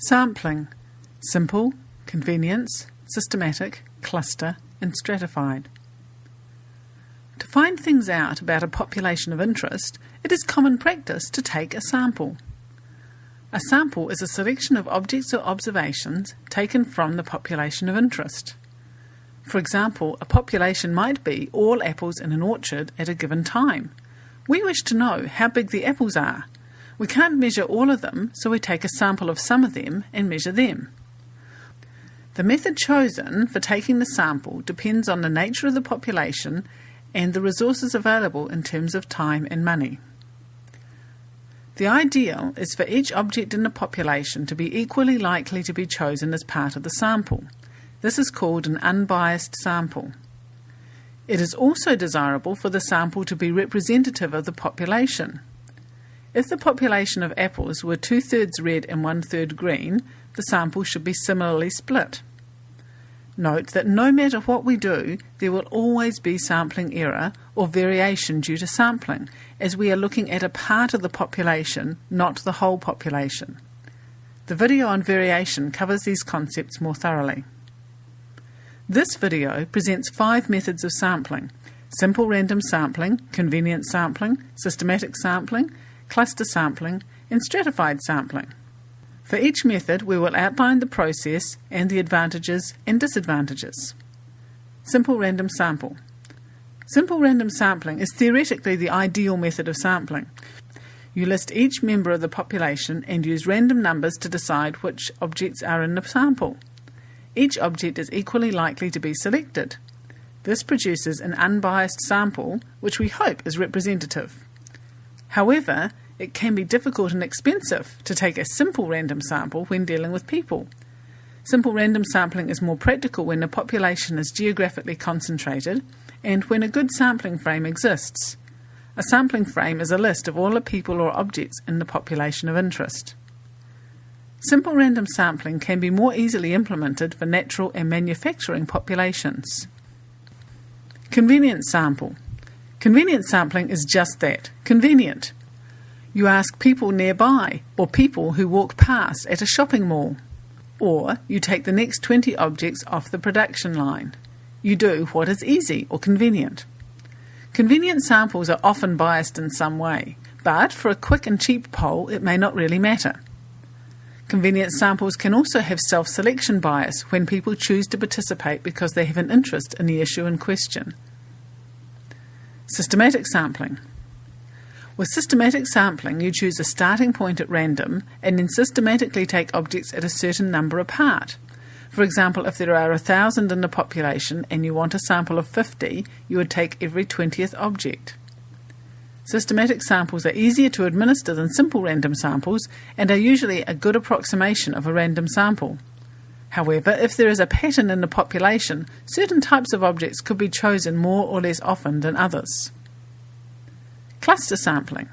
Sampling: simple, convenience, systematic, cluster, and stratified. To find things out about a population of interest, it is common practice to take a sample. A sample is a selection of objects or observations taken from the population of interest. For example, a population might be all apples in an orchard at a given time. We wish to know how big the apples are. We can't measure all of them, so we take a sample of some of them and measure them. The method chosen for taking the sample depends on the nature of the population and the resources available in terms of time and money. The ideal is for each object in the population to be equally likely to be chosen as part of the sample. This is called an unbiased sample. It is also desirable for the sample to be representative of the population. If the population of apples were 2/3 red and 1/3 green, the sample should be similarly split. Note that no matter what we do, there will always be sampling error or variation due to sampling, as we are looking at a part of the population, not the whole population. The video on variation covers these concepts more thoroughly. This video presents 5 methods of sampling: simple random sampling, convenient sampling, systematic sampling, cluster sampling, and stratified sampling. For each method, we will outline the process and the advantages and disadvantages. Simple random sample. Simple random sampling is theoretically the ideal method of sampling. You list each member of the population and use random numbers to decide which objects are in the sample. Each object is equally likely to be selected. This produces an unbiased sample, which we hope is representative. However, it can be difficult and expensive to take a simple random sample when dealing with people. Simple random sampling is more practical when the population is geographically concentrated and when a good sampling frame exists. A sampling frame is a list of all the people or objects in the population of interest. Simple random sampling can be more easily implemented for natural and manufacturing populations. Convenient sample. Convenient sampling is just that, convenient. You ask people nearby or people who walk past at a shopping mall. Or you take the next 20 objects off the production line. You do what is easy or convenient. Convenient samples are often biased in some way, but for a quick and cheap poll it may not really matter. Convenient samples can also have self-selection bias when people choose to participate because they have an interest in the issue in question. Systematic sampling. With systematic sampling, you choose a starting point at random and then systematically take objects at a certain number apart. For example, if there are 1,000 in the population and you want a sample of 50, you would take every 20th object. Systematic samples are easier to administer than simple random samples and are usually a good approximation of a random sample. However, if there is a pattern in the population, certain types of objects could be chosen more or less often than others. Cluster sampling.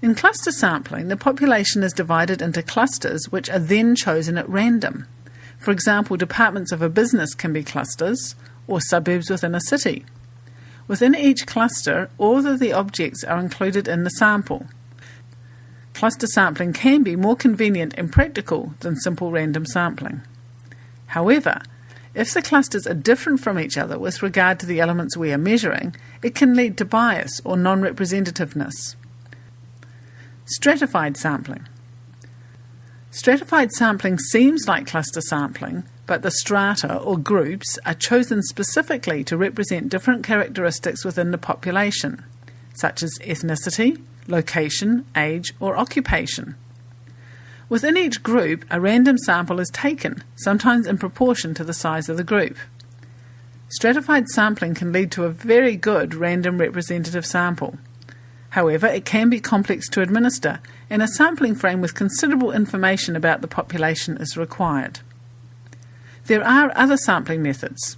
In cluster sampling, the population is divided into clusters which are then chosen at random. For example, departments of a business can be clusters, or suburbs within a city. Within each cluster, all of the objects are included in the sample. Cluster sampling can be more convenient and practical than simple random sampling. However, if the clusters are different from each other with regard to the elements we are measuring, it can lead to bias or non-representativeness. Stratified sampling. Stratified sampling seems like cluster sampling, but the strata or groups are chosen specifically to represent different characteristics within the population, such as ethnicity, location, age, or occupation. Within each group, a random sample is taken, sometimes in proportion to the size of the group. Stratified sampling can lead to a very good random representative sample. However, it can be complex to administer, and a sampling frame with considerable information about the population is required. There are other sampling methods.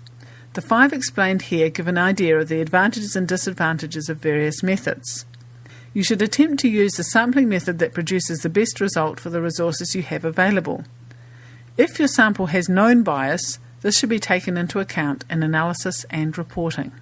The 5 explained here give an idea of the advantages and disadvantages of various methods. You should attempt to use the sampling method that produces the best result for the resources you have available. If your sample has known bias, this should be taken into account in analysis and reporting.